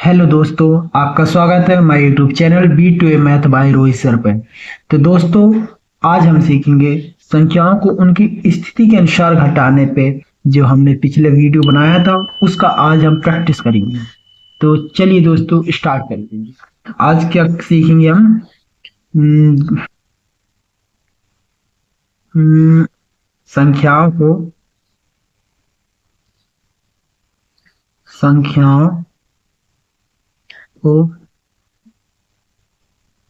Hello दोस्तों, आपका स्वागत है हमारे YouTube channel B2A math bye Rohit sir पे। तो दोस्तों, आज हम सीखेंगे संख्याओं को उनकी स्थिति के अनुसार घटाने पे। जो हमने पिछले वीडियो बनाया था उसका आज हम प्रैक्टिस करेंगे। तो चलिए दोस्तों, स्टार्ट करते हैं। आज क्या सीखेंगे हम? हम्म, हम्म, संख्याओं को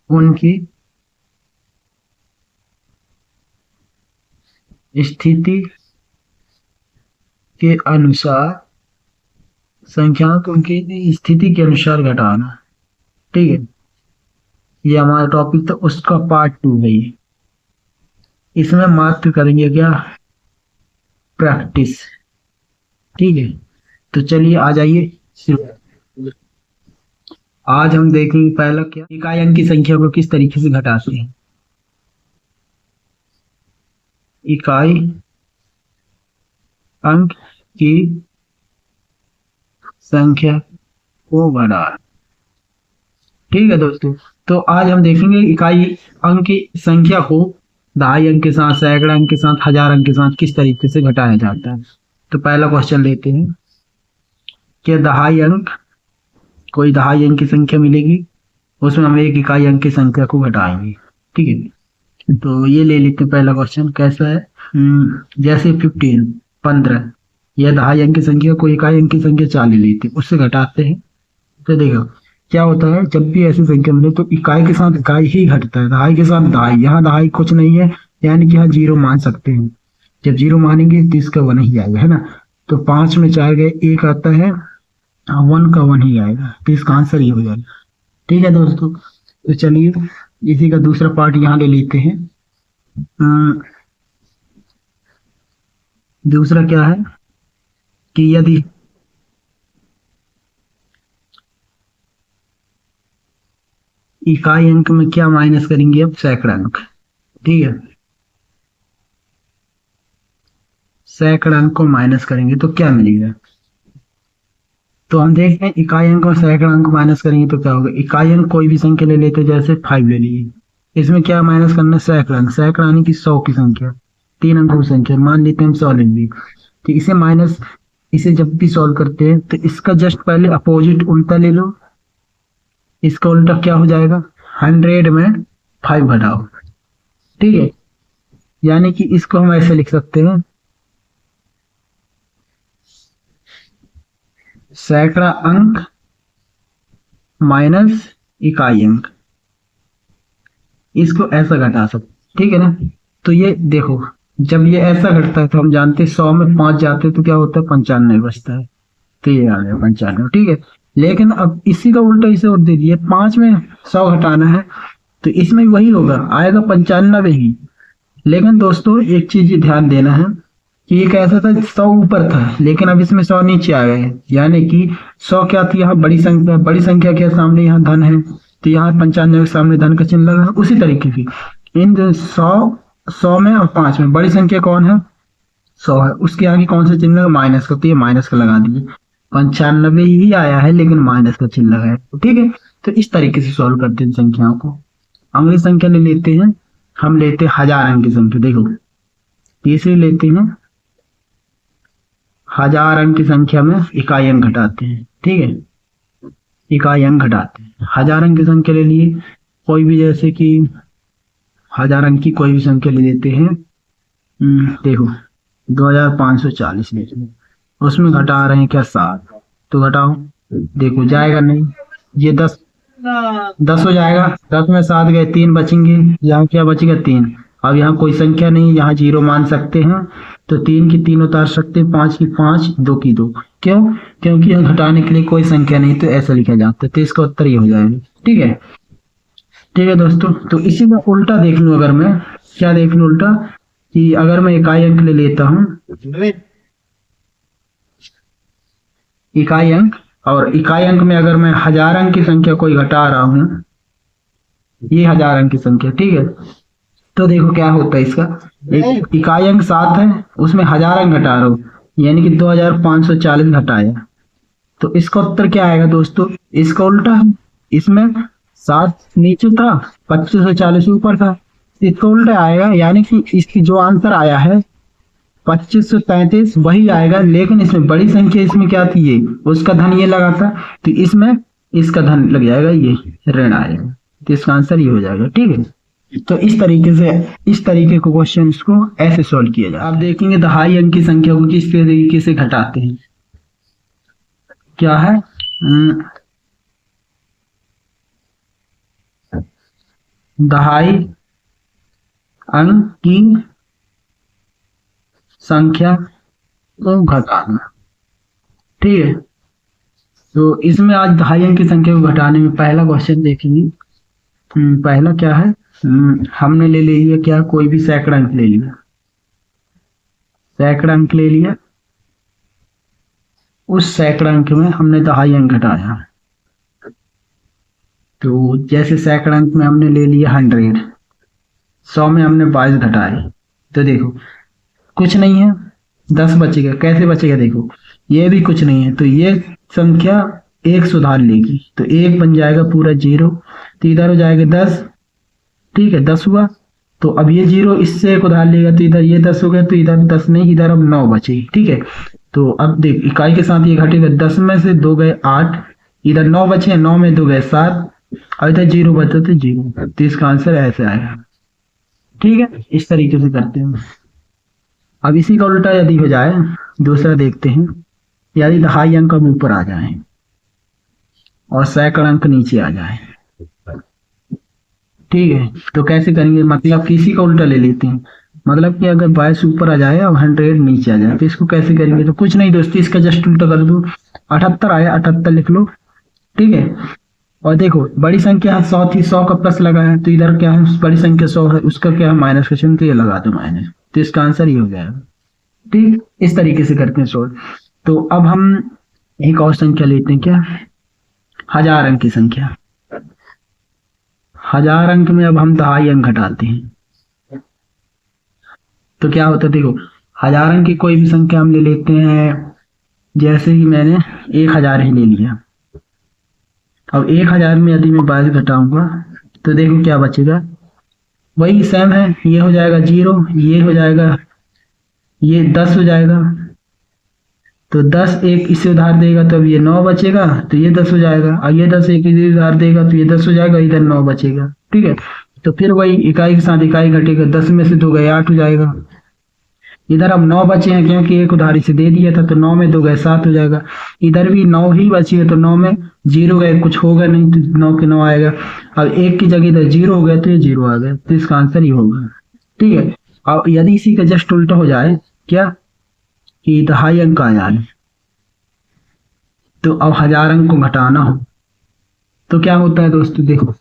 उनकी स्थिति के अनुसार संख्याओं को उनकी स्थिति के अनुसार घटाना। ठीक है, ये हमारा टॉपिक था, उसका पार्ट 2 है ये। इसमें मात्र करेंगे क्या? प्रैक्टिस। ठीक है, तो चलिए आ जाइए शुरू। आज हम देखेंगे पहला क्या, इकाई अंक की संख्या को किस तरीके से घटाते हैं। इकाई अंक की संख्या को घटा। ठीक है दोस्तों, तो आज हम देखेंगे इकाई अंक की संख्या को दहाई अंक के साथ, सैकड़ा अंक के साथ, हजार अंक के साथ किस तरीके से घटाया जाता है। तो पहला क्वेश्चन लेते हैं कि दहाई अंक, कोई दहाई अंक की संख्या मिलेगी, उसमें हम एक इकाई अंक की संख्या को घटाएंगे। ठीक है, तो ये ले लेते हैं। पहला क्वेश्चन कैसा है? जैसे 15 यह दहाई अंक की संख्या को इकाई अंक की संख्या 40 लेते हैं, उससे घटाते हैं। तो देखो क्या होता है, जब भी ऐसी संख्या मिले तो इकाई के साथ इकाई ही घटता है, दहाई के साथ दहाई। यहाँ दहाई कुछ नहीं है, यानी कि यहाँ 0 मान सकते हैं। जब 0 मानेंगे तो इसका 1 ही आएगा, है ना। तो 5 में 4 गए, 1 आता है, 1 का 1 ही आएगा, तो इसका आंसर ये हो जाएगा। ठीक है दोस्तों, तो चलिए इसी का दूसरा पार्ट यहाँ ले लेते हैं। दूसरा क्या है कि यदि इकाई अंक में क्या माइनस करेंगे, अब सैकड़ा अंक। ठीक है, सैकड़ा अंक को माइनस करेंगे तो क्या मिलेगा। तो हम देखते हैं इकाई अंक और सैकड़ा अंक माइनस करेंगे तो क्या होगा। इकाई अंक कोई भी संख्या ले लेते, जैसे 5 ले लीजिए, इसमें क्या माइनस करना है, सैकड़ा अंक। सैकड़ा यानी कि 100 की संख्या, 3 अंकों की संख्या, मान लेते हैं हम 100 ले ली। तो इसे माइनस, इसे जब भी सॉल्व करते हैं तो इसका जस्ट पहले अपोजिट उल्टा ले लो। इसका उल्टा क्या हो जाएगा, 100 में 5 घटाओ। ठीक है, यानी कि इसको हम ऐसे लिख सकते हैं, सैकड़ा अंक माइनस इकाई अंक, इसको ऐसा घटा सकते। ठीक है ना। तो ये देखो, जब ये ऐसा घटता है तो हम जानते हैं 100 में 5 जाते हैं तो क्या होता है, 95 बचता है। तो ये आ गया 95। ठीक है, लेकिन अब इसी का उल्टा इसे और दे दिए, 5 में 100 घटाना है तो इसमें वही होगा, आएगा 95 ही। लेकिन दोस्तों एक चीज ध्यान देना है कि ये कैसा था, 100 ऊपर था, लेकिन अब इसमें 100 नीचे आ गए, यानी कि 100 क्या थी, यहाँ बड़ी संख्या, बड़ी संख्या के सामने यहाँ धन है, तो यहाँ 95 के सामने धन का चिन्ह लगा। उसी तरीके की इन 100 में और 5 में बड़ी संख्या कौन है, 100 है, उसके आगे कौन सा चिन्ह लगा, माइनस का, तो ये माइनस का लगा दिए। 95 ही आया है लेकिन माइनस का चिन्ह लगा है। ठीक है, तो इस तरीके से सॉल्व करते हैं संख्याओं को। अगली संख्या ले लेते हैं, हम लेते हैं हजार अंक की संख्या। देखो तीसरी लेते हैं, हजार अंक की संख्या में इकाई अंक घटाते हैं। ठीक है, इकाई अंक घटाते हैं। हजार अंक की संख्या ले लिए, कोई भी, जैसे कि हजार अंक की कोई भी संख्या ले लेते हैं। देखो 2540 लेते हैं, उसमें घटा रहे हैं क्या, 7। तो घटाओ, देखो जाएगा नहीं, ये 10 हो जाएगा, 10 में 7 गए, 3 बचेंगे, यहाँ क्या बचेगा, 3। अब यहाँ कोई संख्या नहीं, यहाँ 0 मान सकते हैं, तो 3 की 3 उतार सकते हैं, 5 की 5, 2 की 2। क्यों? क्योंकि यहाँ घटाने के लिए कोई संख्या नहीं, तो ऐसा लिखा जाता है। तो इसका उत्तर ये हो जाएगा। ठीक है, ठीक है दोस्तों, तो इसी का उल्टा देख लूं, अगर मैं क्या देख लूं उल्टा, कि अगर मैं इकाई अंक ले लेता हूं, इकाई अंक, और इकाई अंक में अगर मैं हजार अंक की संख्या कोई घटा रहा हूं, ये हजार अंक की संख्या। ठीक है, तो देखो क्या होता है इसका, एक इकाई अंक 7 है, उसमें हजार अंक घटा रहा हूं, यानी कि 2540 घटाया, तो इसका उत्तर क्या आएगा दोस्तों, इसका उल्टा है। इसमें 7 नीचे था, 25 और 40 ऊपर था, इसका उल्टा आएगा, यानी कि इसकी जो आंसर आया है 2533 वही आएगा, लेकिन इसमें बड़ी संख्या इसमें क्या थी, ये उसका धन ये लगा था, तो इसमें इसका धन लग जाएगा, ये ऋण आएगा, तो इसका आंसर ये हो जाएगा। ठीक है, तो इस तरीके से, इस तरीके को क्वेश्चन को ऐसे सॉल्व किया जाए। आप देखेंगे दहाई अंक की संख्या को किस तरीके से घटाते हैं। क्या है, दहाई अंक की संख्या को घटाना। ठीक है, तो इसमें आज दहाई अंक की संख्या को घटाने में पहला क्वेश्चन देखेंगे। पहला क्या है, हमने ले लिया क्या, कोई भी सैकड़ा अंक ले लिया, सैकड़ा अंक ले लिया, उस सैकड़ा अंक में हमने दहाई अंक घटाया। तो जैसे सैकड़ा अंक में हमने ले लिया 100, 100 में हमने 22 घटाए, तो देखो कुछ नहीं है, 10 बचेगा। कैसे बचेगा, देखो ये भी कुछ नहीं है, तो ये संख्या एक सुधार लेगी, तो एक बन जाएगा पूरा 0, तो इधर हो जाएगा 10। ठीक है, 10 हुआ, तो अब ये 0 इससे एक उधार लेगा, तो इधर ये 10 हो गया, तो इधर 10 नहीं, इधर अब 9 बचेगी। ठीक है, तो अब देख इकाई के साथ ये घटेगा, 10 में से 2 गए 8, इधर 9 बचे, 9 में 2 गए 7, और इधर 0 बचा तो 0, तो इसका आंसर ऐसे आएगा। ठीक है, इस तरीके से करते हैं। अब इसी का उल्टा यदि हो जाए, दूसरा देखते हैं, यदि दहाई अंक अब ऊपर आ जाए और सैकड़ा अंक नीचे आ जाए। ठीक है, तो कैसे करेंगे, मतलब किसी का उल्टा ले लेते हैं, मतलब कि अगर 22 ऊपर आ जाए और 100 नीचे आ जाए, तो इसको कैसे करेंगे, तो कुछ नहीं दोस्तों, इसका जस्ट उल्टा कर दो। 78 आया, 78 लिख लो। ठीक है, और देखो बड़ी संख्या 100 थी, 100 का प्लस लगा है, तो इधर क्या है, बड़ी संख्या 100 है, उसका क्या है माइनस का चिन्ह, तो ये लगा दो माइनस, तो इसका आंसर ये हो जाएगा। ठीक, इस तरीके से करते हैं सोल्व। तो अब हम एक और संख्या लेते हैं, क्या, 1000 अंक की संख्या। 1000 अंक में अब हम दहाई अंक घटाते हैं, तो क्या होता है, देखो 1000 अंक की कोई भी संख्या हम ले लेते हैं, जैसे कि मैंने 1000 ही ले लिया। अब 1000 में यदि मैं 22 घटाऊंगा, तो देखो क्या बचेगा, वही सेम है, ये हो जाएगा 0, ये हो जाएगा, ये 10 हो जाएगा, तो 10 एक इसे उधार देगा, तो अब ये 9 बचेगा, तो ये 10 हो जाएगा, और ये 10 एक इसे उधार देगा, तो ये 10 हो जाएगा, इधर 9 बचेगा। ठीक है, तो फिर वही इकाई के साथ इकाई घटेगा, 10 में से 2 गए 8 हो जाएगा, इधर अब 9 बचे हैं क्योंकि एक उधारी से दे दिया था, तो 9 में 2 गए 7 हो जाएगा, इधर भी 9 ही बची है, तो 9 में 0 गए, कुछ होगा नहीं, तो 9 के 9 आएगा, अब एक की जगह इधर 0 हो गया, तो ये 0 आ गया, तो इसका आंसर ही होगा। ठीक है, अब यदि इसी का जस्ट उल्टा हो जाए, क्या, कि दहाई अंक आ जाए, तो अब 1000 अंक को घटाना हो, तो क्या होता है दोस्तों, देखो,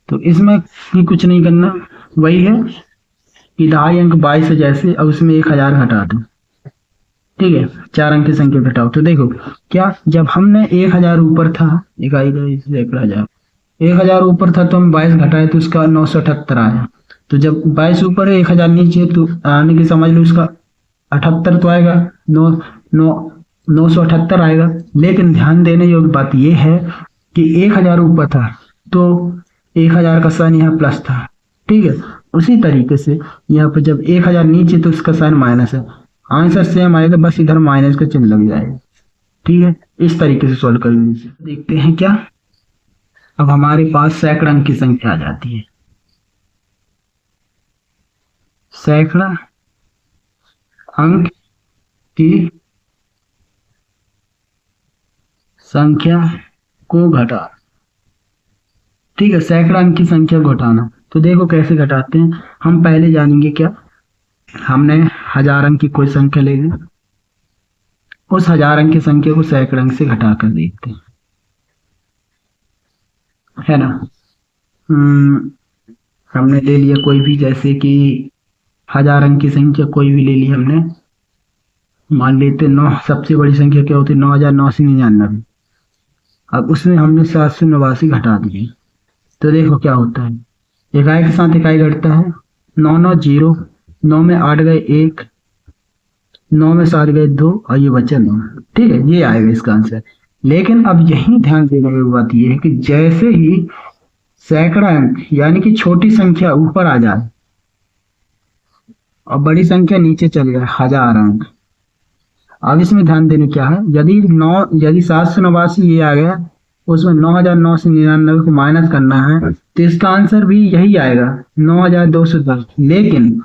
तो इसमें भी कुछ नहीं करना, वही है कि दहाई अंक 22 है जैसे, अब उसमें 1000 घटा दो। ठीक है, 4 अंक की संख्या घटाओ, तो देखो क्या, जब हमने 1000 ऊपर था, इकाई का 1000 ऊपर था, तो हम 22 घटाए, तो उसका 978 आया, तो जब 22 ऊपर है 1000 नीचे, तो आने की समझ लो उसका 78 तो आएगा, 978 आएगा। लेकिन ध्यान देने योग्य बात यह है कि 1000 ऊपर था, तो 1000 का साइन यहाँ प्लस था। ठीक है, उसी तरीके से यहाँ पर जब 1000 नीचे, तो उसका साइन माइनस है, आंसर सेम आएगा, बस इधर माइनस का चिन्ह लग जाएगा। ठीक है, इस तरीके से सॉल्व करेंगे। देखते हैं क्या, अब हमारे पास सैकड़ा अंक की संख्या आ जाती है, सैकड़ा अंक की संख्या को घटा। ठीक है, सैकड़ा अंक की संख्या को घटाना, तो देखो कैसे घटाते हैं, हम पहले जानेंगे क्या, हमने 1000 अंक की कोई संख्या ले ली, उस 1000 अंक की संख्या को सैकड़ा अंक से घटा कर देखते हैं, है ना। हमने ले लिया कोई भी, जैसे कि 1000 अंक की संख्या कोई भी ले ली हमने, मान लेते 9, सबसे बड़ी संख्या क्या होती है, 9999। अब उसमें हमने 789 घटा दिए, तो देखो क्या होता है, इकाई के साथ इकाई घटता है, 9 9 0, 9 में 8 गए 1, 9 में 7 गए 2, और ये बचा 9। ठीक है, ये आएगा इसका आंसर। लेकिन अब यही ध्यान देने की बात यह है कि जैसे ही सैकड़ा अंक यानी कि छोटी संख्या ऊपर आ जाए और बड़ी संख्या नीचे चल जाए, हजार अंक, अब इसमें ध्यान देने क्या है, यदि 789 ये आ गया, उसमें 9,999 को माइनस करना है, तो इसका आंसर भी यही आएगा 9,210। लेकिन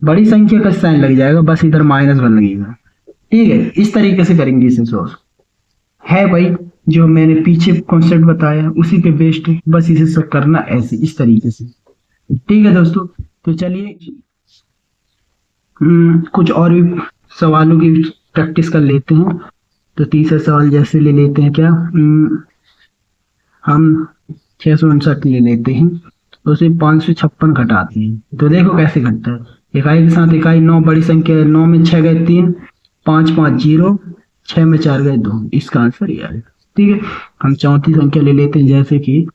बड़ी संख्या का साइन लग जाएगा, बस इधर -1 लगेगा। ठीक है, इस तरीके से करेंगे इसे सॉल्व। है भाई, जो मैंने पीछे कॉन्सेप्ट बताया उसी पे बेस्ड है, बस इसे सब करना ऐसे इस तरीके से। ठीक है दोस्तों, तो चलिए कुछ और भी सवालों की प्रैक्टिस कर लेते हैं। तो तीसरा सवाल जैसे ले लेते हैं, क्या हम 659 ले लेते हैं, तो उसे 556 घटाते हैं, तो देखो कैसे घटता है। इकाई के साथ इकाई 9 बड़ी संख्या है, 9 में 6 गए 3, 5 5 0, 6 में 4 गए 2, इसका आंसर ये आएगा। ठीक है, हम चौथी संख्या ले लेते हैं, जैसे कि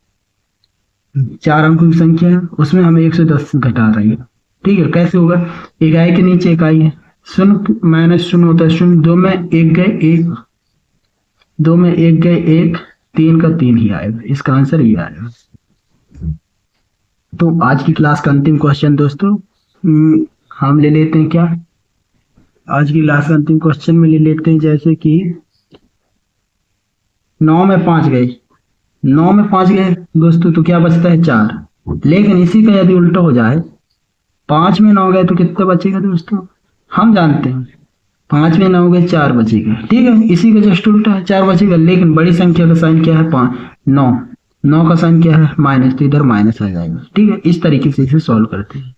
4 अंकों की संख्या है, उसमें हमें 110 घटा रही है। ठीक है, कैसे होगा, इकाई के नीचे इकाई है, 0 माइनस 0 होता है 0, 2 में 1 गए 1, 2 में 1 गए 1, 3 का 3 ही आएगा, इसका आंसर ये आएगा। तो आज की क्लास का अंतिम क्वेश्चन दोस्तों हम ले लेते हैं, क्या आज की क्लास का अंतिम क्वेश्चन में ले लेते हैं, जैसे कि 9 में 5 गए, 9 में 5 गए दोस्तों, तो क्या बचता है 4। लेकिन इसी का यदि उल्टा हो जाए, 5 में 9 गए तो कितना बचेगा दोस्तों, हम जानते हैं 5 में 9 गए 4 बचेगा। ठीक है, इसी का जस्ट उल्टा है, 4 बचेगा। लेकिन बड़ी संख्या का साइन क्या है, 9, 9 का साइन क्या है माइनस, तो इधर माइनस आ जाएगा। ठीक है, इस तरीके से इसे सॉल्व करते हैं।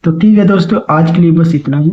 तो ठीक है दोस्तों, आज के लिए बस इतना ही।